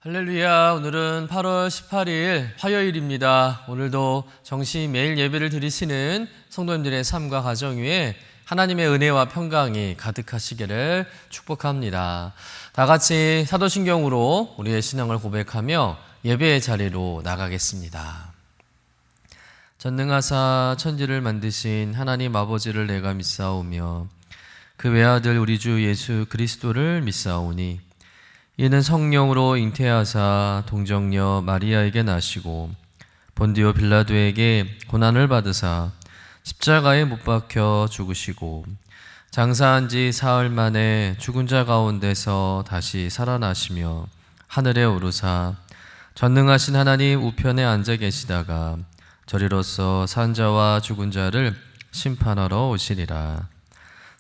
할렐루야. 오늘은 8월 18일 화요일입니다. 오늘도 정시 매일 예배를 드리시는 성도님들의 삶과 가정 위에 하나님의 은혜와 평강이 가득하시기를 축복합니다. 다 같이 사도신경으로 우리의 신앙을 고백하며 예배의 자리로 나가겠습니다. 전능하사 천지를 만드신 하나님 아버지를 내가 믿사오며 그 외아들 우리 주 예수 그리스도를 믿사오니 이는 성령으로 잉태하사 동정녀 마리아에게 나시고 본디오 빌라도에게 고난을 받으사 십자가에 못 박혀 죽으시고 장사한 지 사흘 만에 죽은 자 가운데서 다시 살아나시며 하늘에 오르사 전능하신 하나님 우편에 앉아 계시다가 저리로서 산 자와 죽은 자를 심판하러 오시리라.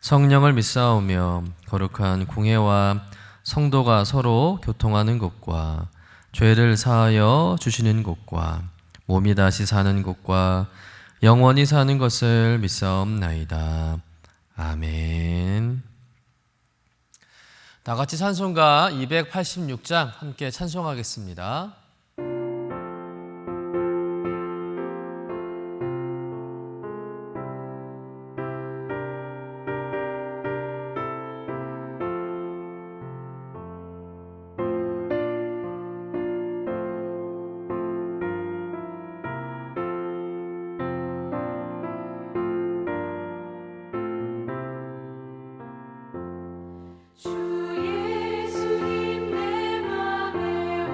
성령을 믿사오며 거룩한 공회와 성도가 서로 교통하는 것과 죄를 사하여 주시는 것과 몸이 다시 사는 것과 영원히 사는 것을 믿사옵나이다. 아멘. 다 같이 찬송가 286장 함께 찬송하겠습니다. 주 예수님 내 맘에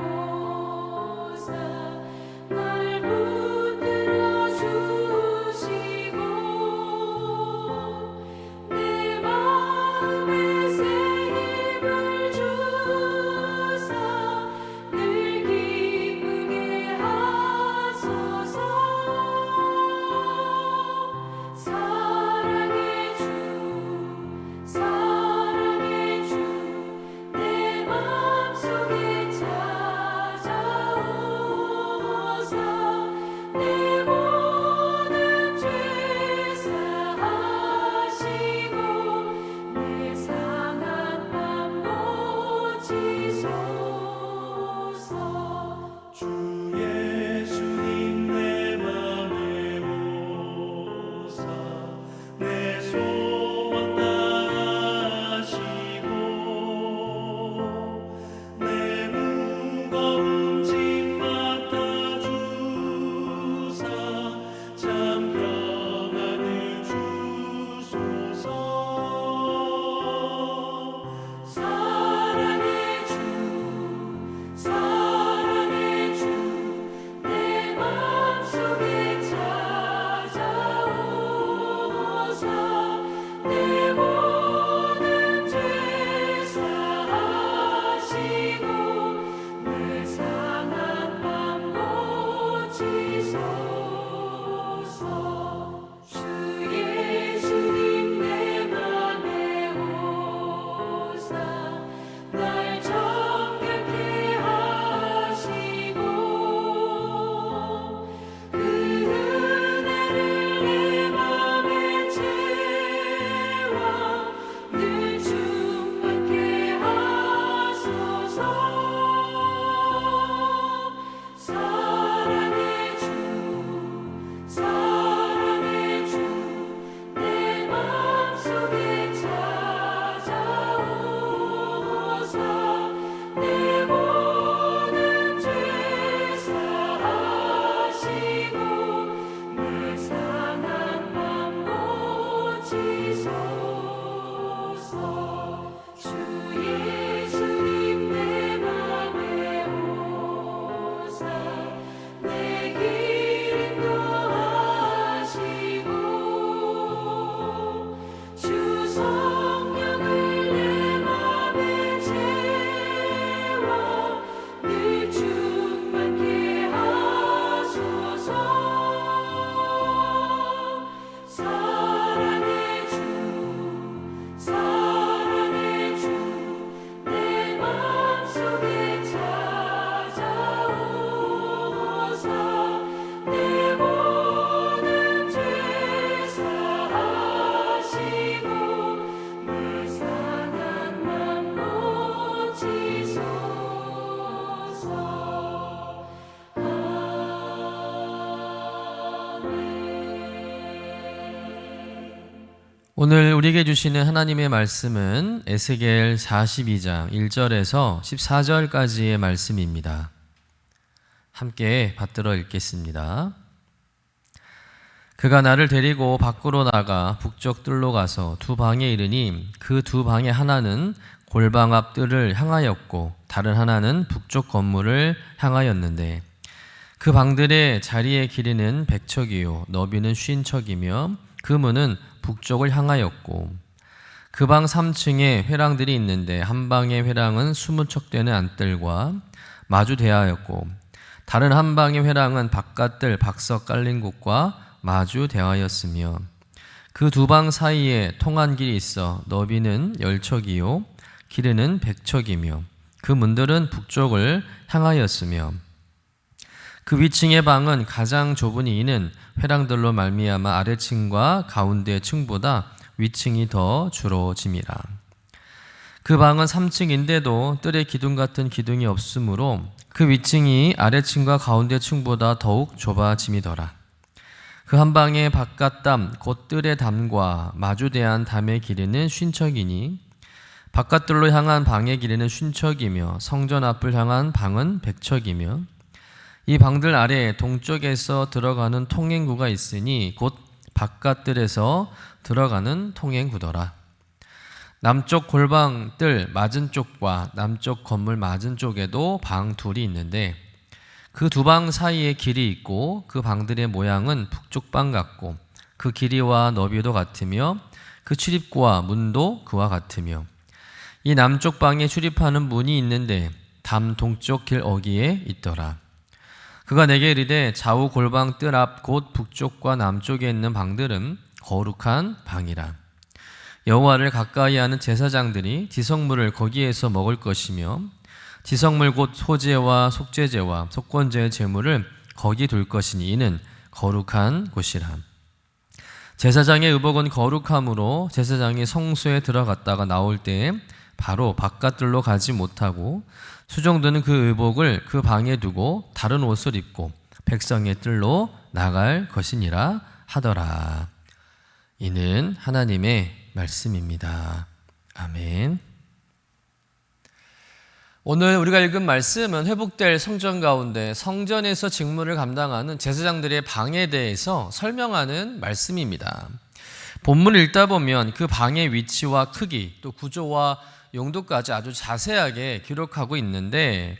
오늘 우리에게 주시는 하나님의 말씀은 에스겔 42장 1절에서 14절까지의 말씀입니다. 함께 받들어 읽겠습니다. 그가 나를 데리고 밖으로 나가 북쪽 뜰로 가서 두 방에 이르니 그 두 방의 하나는 골방 앞 뜰을 향하였고 다른 하나는 북쪽 건물을 향하였는데 그 방들의 자리의 길이는 100척이요 너비는 50척이며 그 문은 북쪽을 향하였고 그 방 3층에 회랑들이 있는데 한 방의 회랑은 20척 되는 안뜰과 마주 대하였고 다른 한 방의 회랑은 바깥뜰 박석 깔린 곳과 마주 대하였으며 그 두 방 사이에 통한 길이 있어 너비는 10척이요 길이는 100척이며 그 문들은 북쪽을 향하였으며 그 위층의 방은 가장 좁으니 이는 회랑들로 말미암아 아래층과 가운데 층보다 위층이 더 주로짐이라. 그 방은 3층인데도 뜰에 기둥 같은 기둥이 없으므로 그 위층이 아래층과 가운데 층보다 더욱 좁아짐이더라. 그 한 방의 바깥담 곧 뜰의 담과 마주대한 담의 길이는 50척이니 바깥뜰로 향한 방의 길이는 50척이며 성전 앞을 향한 방은 100척이며 이 방들 아래에 동쪽에서 들어가는 통행구가 있으니 곧 바깥뜰에서 들어가는 통행구더라. 남쪽 골방 뜰 맞은 쪽과 남쪽 건물 맞은 쪽에도 방 둘이 있는데 그 두 방 사이에 길이 있고 그 방들의 모양은 북쪽 방 같고 그 길이와 너비도 같으며 그 출입구와 문도 그와 같으며 이 남쪽 방에 출입하는 문이 있는데 담 동쪽 길 어귀에 있더라. 그가 내게 이르되 좌우 골방 뜰 앞 곧 북쪽과 남쪽에 있는 방들은 거룩한 방이라. 여호와를 가까이 하는 제사장들이 지성물을 거기에서 먹을 것이며 지성물 곧 소제와 속죄제와 속건제의 제물을 거기 둘 것이니 이는 거룩한 곳이라. 제사장의 의복은 거룩함으로 제사장이 성소에 들어갔다가 나올 때에 바로 바깥들로 가지 못하고 수종들은 그 의복을 그 방에 두고 다른 옷을 입고 백성의 뜰로 나갈 것이니라 하더라. 이는 하나님의 말씀입니다. 아멘. 오늘 우리가 읽은 말씀은 회복될 성전 가운데 성전에서 직무를 감당하는 제사장들의 방에 대해서 설명하는 말씀입니다. 본문을 읽다 보면 그 방의 위치와 크기 또 구조와 용도까지 아주 자세하게 기록하고 있는데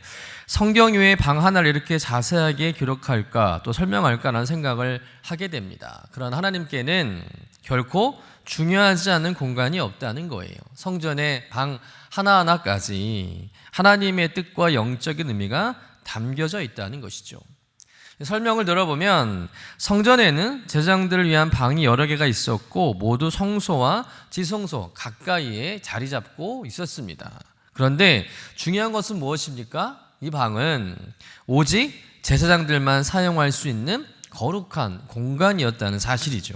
성경이 왜 방 하나를 이렇게 자세하게 기록할까 또 설명할까라는 생각을 하게 됩니다. 그런 하나님께는 결코 중요하지 않은 공간이 없다는 거예요. 성전의 방 하나하나까지 하나님의 뜻과 영적인 의미가 담겨져 있다는 것이죠. 설명을 들어보면 성전에는 제사장들을 위한 방이 여러 개가 있었고 모두 성소와 지성소 가까이에 자리 잡고 있었습니다. 그런데 중요한 것은 무엇입니까? 이 방은 오직 제사장들만 사용할 수 있는 거룩한 공간이었다는 사실이죠.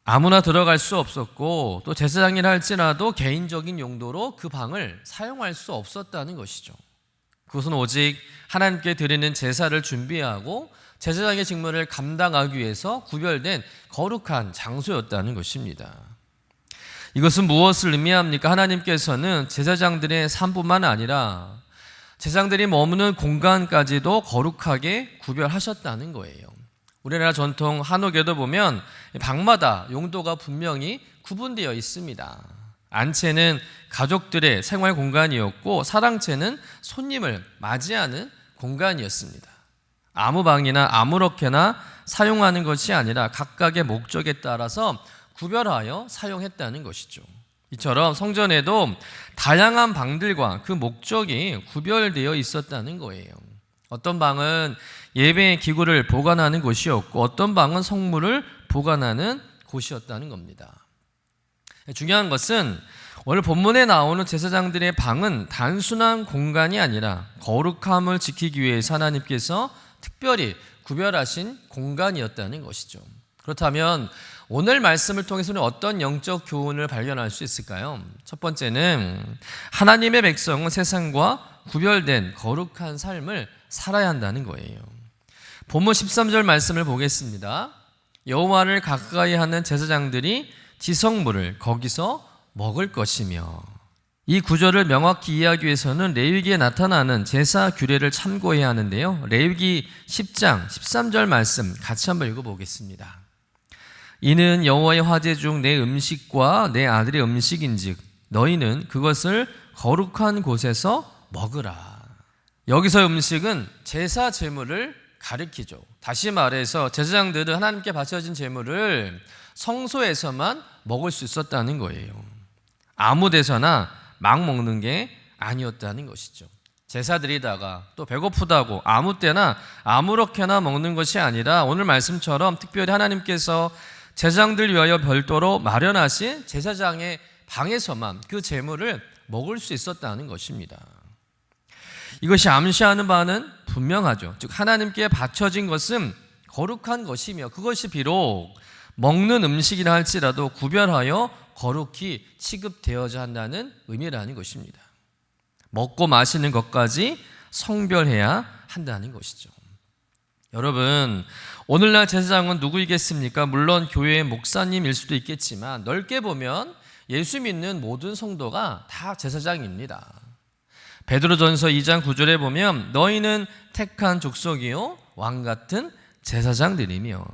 아무나 들어갈 수 없었고 또 제사장이라 할지라도 개인적인 용도로 그 방을 사용할 수 없었다는 것이죠. 그것은 오직 하나님께 드리는 제사를 준비하고 제사장의 직무를 감당하기 위해서 구별된 거룩한 장소였다는 것입니다. 이것은 무엇을 의미합니까? 하나님께서는 제사장들의 삶뿐만 아니라 제사장들이 머무는 공간까지도 거룩하게 구별하셨다는 거예요. 우리나라 전통 한옥에도 보면 방마다 용도가 분명히 구분되어 있습니다. 안채는 가족들의 생활 공간이었고 사랑채는 손님을 맞이하는 공간이었습니다. 아무 방이나 아무렇게나 사용하는 것이 아니라 각각의 목적에 따라서 구별하여 사용했다는 것이죠. 이처럼 성전에도 다양한 방들과 그 목적이 구별되어 있었다는 거예요. 어떤 방은 예배의 기구를 보관하는 곳이었고 어떤 방은 성물을 보관하는 곳이었다는 겁니다. 중요한 것은 오늘 본문에 나오는 제사장들의 방은 단순한 공간이 아니라 거룩함을 지키기 위해서 하나님께서 특별히 구별하신 공간이었다는 것이죠. 그렇다면 오늘 말씀을 통해서는 어떤 영적 교훈을 발견할 수 있을까요? 첫 번째는 하나님의 백성은 세상과 구별된 거룩한 삶을 살아야 한다는 거예요. 본문 13절 말씀을 보겠습니다. 여호와를 가까이 하는 제사장들이 지성물을 거기서 먹을 것이며, 이 구절을 명확히 이해하기 위해서는 레위기에 나타나는 제사 규례를 참고해야 하는데요. 레위기 10장 13절 말씀 같이 한번 읽어보겠습니다. 이는 여호와의 화제 중 내 음식과 내 아들의 음식인즉 너희는 그것을 거룩한 곳에서 먹으라. 여기서 음식은 제사 제물을 가리키죠. 다시 말해서 제사장들은 하나님께 바쳐진 제물을 성소에서만 먹을 수 있었다는 거예요. 아무 데서나 막 먹는 게 아니었다는 것이죠. 제사드리다가 또 배고프다고 아무 때나 아무렇게나 먹는 것이 아니라 오늘 말씀처럼 특별히 하나님께서 제사장들 위하여 별도로 마련하신 제사장의 방에서만 그 제물을 먹을 수 있었다는 것입니다. 이것이 암시하는 바는 분명하죠. 즉 하나님께 바쳐진 것은 거룩한 것이며 그것이 비록 먹는 음식이라 할지라도 구별하여 거룩히 취급되어야 한다는 의미라는 것입니다. 먹고 마시는 것까지 성별해야 한다는 것이죠. 여러분, 오늘날 제사장은 누구이겠습니까? 물론 교회의 목사님일 수도 있겠지만 넓게 보면 예수 믿는 모든 성도가 다 제사장입니다. 베드로전서 2장 9절에 보면 너희는 택한 족속이요 왕같은 제사장들이며,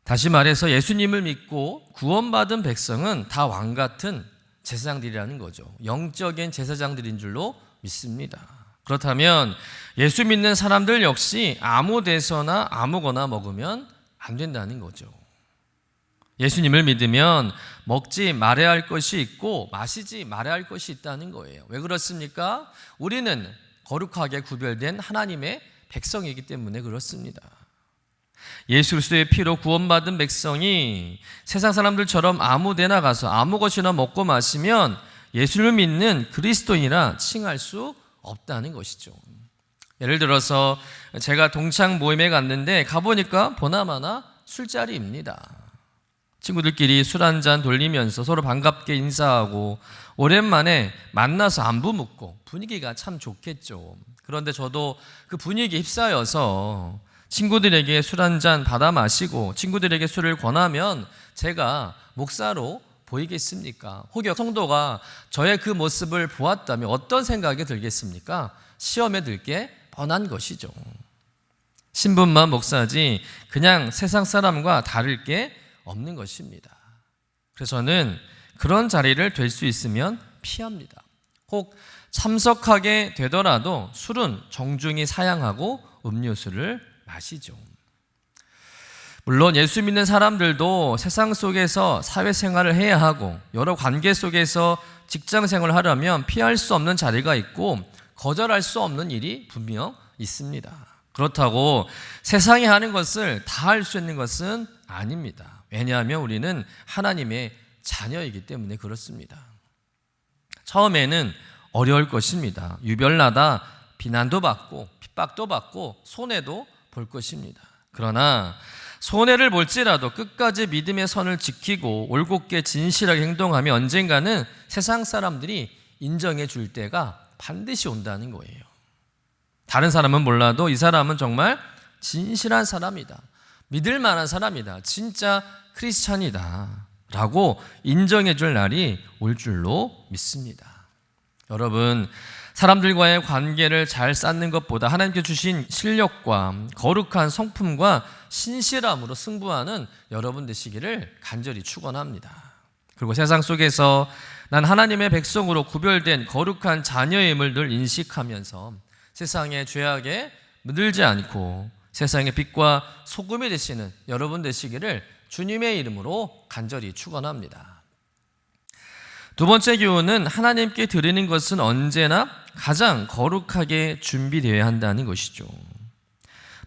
다시 말해서 예수님을 믿고 구원받은 백성은 다 왕같은 제사장들이라는 거죠. 영적인 제사장들인 줄로 믿습니다. 그렇다면 예수 믿는 사람들 역시 아무 데서나 아무거나 먹으면 안 된다는 거죠. 예수님을 믿으면 먹지 말아야 할 것이 있고 마시지 말아야 할 것이 있다는 거예요. 왜 그렇습니까? 우리는 거룩하게 구별된 하나님의 백성이기 때문에 그렇습니다. 예수 그리스도의 피로 구원받은 백성이 세상 사람들처럼 아무 데나 가서 아무 것이나 먹고 마시면 예수를 믿는 그리스도인이라 칭할 수 없다는 것이죠. 예를 들어서 제가 동창 모임에 갔는데 가보니까 보나마나 술자리입니다. 친구들끼리 술 한잔 돌리면서 서로 반갑게 인사하고 오랜만에 만나서 안부 묻고 분위기가 참 좋겠죠. 그런데 저도 그 분위기에 휩싸여서 친구들에게 술 한잔 받아 마시고 친구들에게 술을 권하면 제가 목사로 보이겠습니까? 혹여 성도가 저의 그 모습을 보았다면 어떤 생각이 들겠습니까? 시험에 들게 뻔한 것이죠. 신분만 목사지 그냥 세상 사람과 다를 게 없는 것입니다. 그래서 저는 그런 자리를 될 수 있으면 피합니다. 혹 참석하게 되더라도 술은 정중히 사양하고 음료수를 마시죠. 물론 예수 믿는 사람들도 세상 속에서 사회생활을 해야 하고 여러 관계 속에서 직장생활을 하려면 피할 수 없는 자리가 있고 거절할 수 없는 일이 분명 있습니다. 그렇다고 세상에 하는 것을 다 할 수 있는 것은 아닙니다. 왜냐하면 우리는 하나님의 자녀이기 때문에 그렇습니다. 처음에는 어려울 것입니다. 유별나다 비난도 받고 핍박도 받고 손해도 볼 것입니다. 그러나 손해를 볼지라도 끝까지 믿음의 선을 지키고 올곧게 진실하게 행동하면 언젠가는 세상 사람들이 인정해 줄 때가 반드시 온다는 거예요. 다른 사람은 몰라도 이 사람은 정말 진실한 사람이다. 믿을 만한 사람이다. 진짜 크리스찬이다. 라고 인정해 줄 날이 올 줄로 믿습니다. 여러분, 사람들과의 관계를 잘 쌓는 것보다 하나님께 주신 실력과 거룩한 성품과 신실함으로 승부하는 여러분 되시기를 간절히 축원합니다. 그리고 세상 속에서 난 하나님의 백성으로 구별된 거룩한 자녀임을 늘 인식하면서 세상의 죄악에 물들지 않고 세상의 빛과 소금이 되시는 여러분 되시기를 주님의 이름으로 간절히 축원합니다. 두 번째 교훈은 하나님께 드리는 것은 언제나 가장 거룩하게 준비되어야 한다는 것이죠.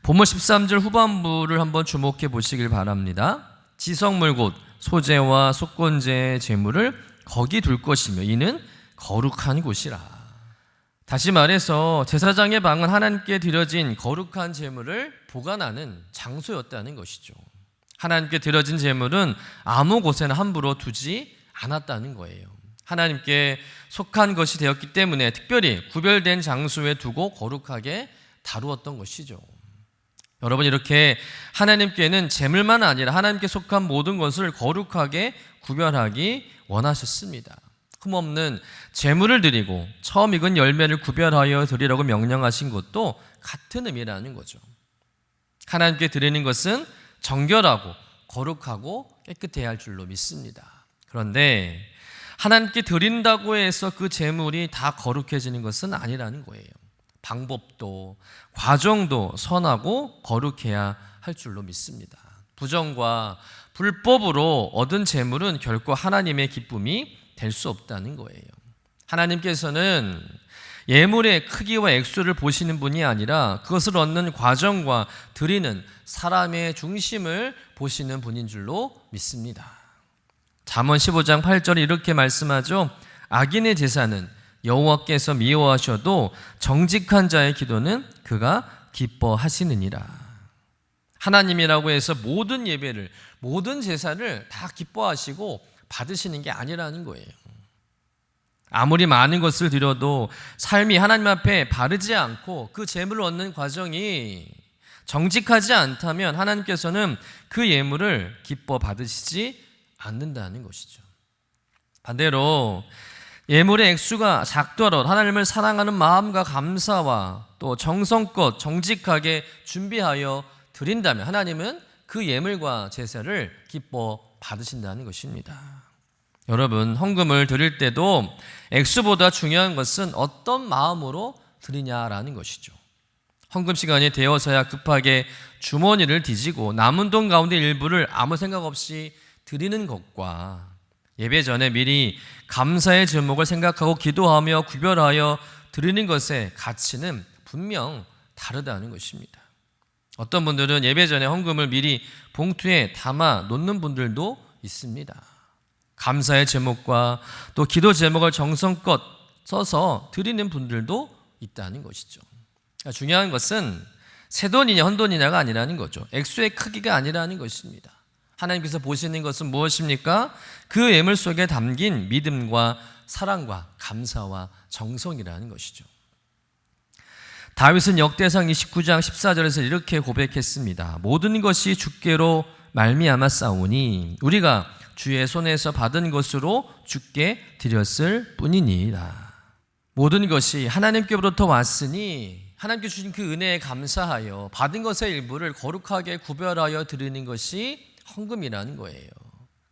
본문 13절 후반부를 한번 주목해 보시길 바랍니다. 지성물 곧 소제와 속건제의 제물을 거기 둘 것이며 이는 거룩한 곳이라. 다시 말해서 제사장의 방은 하나님께 드려진 거룩한 제물을 보관하는 장소였다는 것이죠. 하나님께 드려진 제물은 아무 곳에나 함부로 두지 않았다는 거예요. 하나님께 속한 것이 되었기 때문에 특별히 구별된 장소에 두고 거룩하게 다루었던 것이죠. 여러분, 이렇게 하나님께는 재물만 아니라 하나님께 속한 모든 것을 거룩하게 구별하기 원하셨습니다. 흠없는 재물을 드리고 처음 익은 열매를 구별하여 드리라고 명령하신 것도 같은 의미라는 거죠. 하나님께 드리는 것은 정결하고 거룩하고 깨끗해야 할 줄로 믿습니다. 그런데 하나님께 드린다고 해서 그 재물이 다 거룩해지는 것은 아니라는 거예요. 방법도 과정도 선하고 거룩해야 할 줄로 믿습니다. 부정과 불법으로 얻은 재물은 결코 하나님의 기쁨이 될 수 없다는 거예요. 하나님께서는 예물의 크기와 액수를 보시는 분이 아니라 그것을 얻는 과정과 드리는 사람의 중심을 보시는 분인 줄로 믿습니다. 잠언 15장 8절에 이렇게 말씀하죠. 악인의 제사는 여호와께서 미워하셔도 정직한 자의 기도는 그가 기뻐하시느니라. 하나님이라고 해서 모든 예배를, 모든 제사를 다 기뻐하시고 받으시는 게 아니라는 거예요. 아무리 많은 것을 드려도 삶이 하나님 앞에 바르지 않고 그 재물을 얻는 과정이 정직하지 않다면 하나님께서는 그 예물을 기뻐 받으시지 않는다는 것이죠. 반대로 예물의 액수가 작더라도 하나님을 사랑하는 마음과 감사와 또 정성껏 정직하게 준비하여 드린다면 하나님은 그 예물과 제사를 기뻐 받으신다는 것입니다. 여러분, 헌금을 드릴 때도 액수보다 중요한 것은 어떤 마음으로 드리냐라는 것이죠. 헌금 시간이 되어서야 급하게 주머니를 뒤지고 남은 돈 가운데 일부를 아무 생각 없이 드리는 것과 예배 전에 미리 감사의 제목을 생각하고 기도하며 구별하여 드리는 것의 가치는 분명 다르다는 것입니다. 어떤 분들은 예배 전에 헌금을 미리 봉투에 담아 놓는 분들도 있습니다. 감사의 제목과 또 기도 제목을 정성껏 써서 드리는 분들도 있다는 것이죠. 중요한 것은 새돈이냐 헌돈이냐가 아니라는 거죠. 액수의 크기가 아니라는 것입니다. 하나님께서 보시는 것은 무엇입니까? 그 예물 속에 담긴 믿음과 사랑과 감사와 정성이라는 것이죠. 다윗은 역대상 29장 14절에서 이렇게 고백했습니다. 모든 것이 주께로 말미암아 싸우니 우리가 주의 손에서 받은 것으로 주께 드렸을 뿐이니이다. 모든 것이 하나님께로부터 왔으니 하나님께 주신 그 은혜에 감사하여 받은 것의 일부를 거룩하게 구별하여 드리는 것이 헌금이라는 거예요.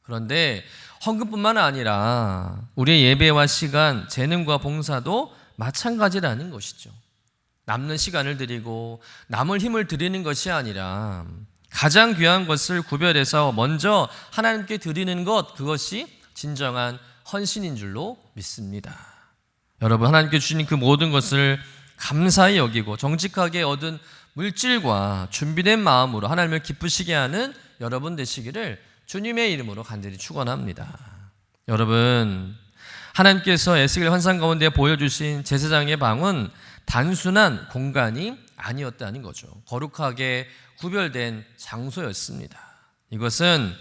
그런데 헌금뿐만 아니라 우리의 예배와 시간, 재능과 봉사도 마찬가지라는 것이죠. 남는 시간을 드리고 남을 힘을 드리는 것이 아니라 가장 귀한 것을 구별해서 먼저 하나님께 드리는 것, 그것이 진정한 헌신인 줄로 믿습니다. 여러분, 하나님께 주신 그 모든 것을 감사히 여기고 정직하게 얻은 물질과 준비된 마음으로 하나님을 기쁘시게 하는 여러분 되시기를 주님의 이름으로 간절히 축원합니다. 여러분, 하나님께서 에스겔 환상 가운데 보여주신 제사장의 방은 단순한 공간이 아니었다는 거죠. 거룩하게 구별된 장소였습니다. 이것은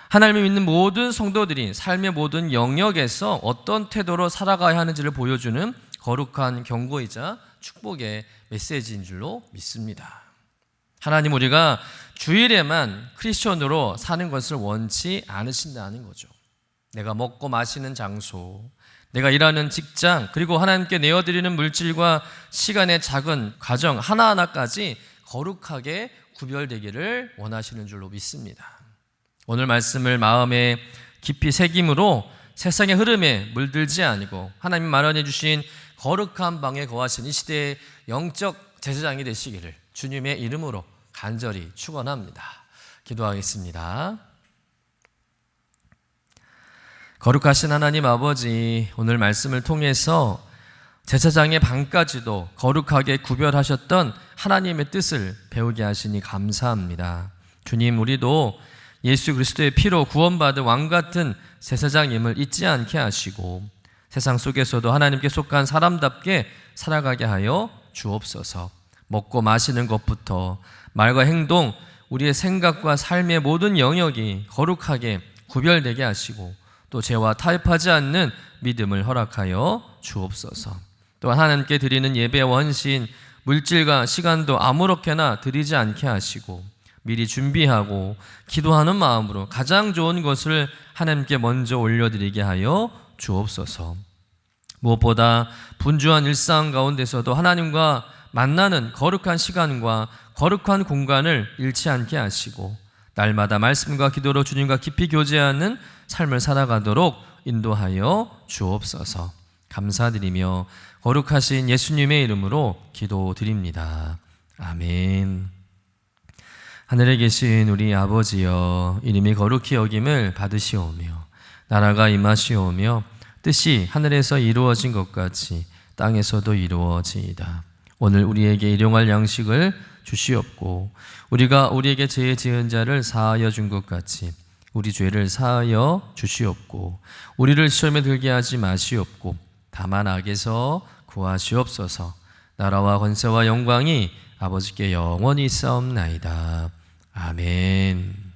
하나님을 믿는 모든 성도들이 삶의 모든 영역에서 어떤 태도로 살아가야 하는지를 보여주는 거룩한 경고이자 축복의 메시지인 줄로 믿습니다. 하나님, 우리가 주일에만 크리스천으로 사는 것을 원치 않으신다는 거죠. 내가 먹고 마시는 장소, 내가 일하는 직장, 그리고 하나님께 내어드리는 물질과 시간의 작은 과정 하나하나까지 거룩하게 구별되기를 원하시는 줄로 믿습니다. 오늘 말씀을 마음에 깊이 새김으로 세상의 흐름에 물들지 아니고 하나님 마련해 주신 거룩한 방에 거하신 이 시대의 영적 제사장이 되시기를 주님의 이름으로 간절히 축원합니다. 기도하겠습니다. 거룩하신 하나님 아버지, 오늘 말씀을 통해서 제사장의 방까지도 거룩하게 구별하셨던 하나님의 뜻을 배우게 하시니 감사합니다. 주님, 우리도 예수 그리스도의 피로 구원받은 왕같은 제사장임을 잊지 않게 하시고 세상 속에서도 하나님께 속한 사람답게 살아가게 하여 주옵소서. 먹고 마시는 것부터 말과 행동, 우리의 생각과 삶의 모든 영역이 거룩하게 구별되게 하시고 또 죄와 타협하지 않는 믿음을 허락하여 주옵소서. 또한 하나님께 드리는 예배와 헌신, 물질과 시간도 아무렇게나 들이지 않게 하시고 미리 준비하고 기도하는 마음으로 가장 좋은 것을 하나님께 먼저 올려드리게 하여 주옵소서. 무엇보다 분주한 일상 가운데서도 하나님과 만나는 거룩한 시간과 거룩한 공간을 잃지 않게 하시고 날마다 말씀과 기도로 주님과 깊이 교제하는 삶을 살아가도록 인도하여 주옵소서. 감사드리며 거룩하신 예수님의 이름으로 기도드립니다. 아멘. 하늘에 계신 우리 아버지여, 이름이 거룩히 여김을 받으시오며 나라가 임하시오며 뜻이 하늘에서 이루어진 것 같이 땅에서도 이루어지이다. 오늘 우리에게 일용할 양식을 주시옵고 우리가 우리에게 죄 지은 자를 사하여 준 것 같이 우리 죄를 사하여 주시옵고 우리를 시험에 들게 하지 마시옵고 다만 악에서 구하시옵소서. 나라와 권세와 영광이 아버지께 영원히 있사옵나이다. 아멘.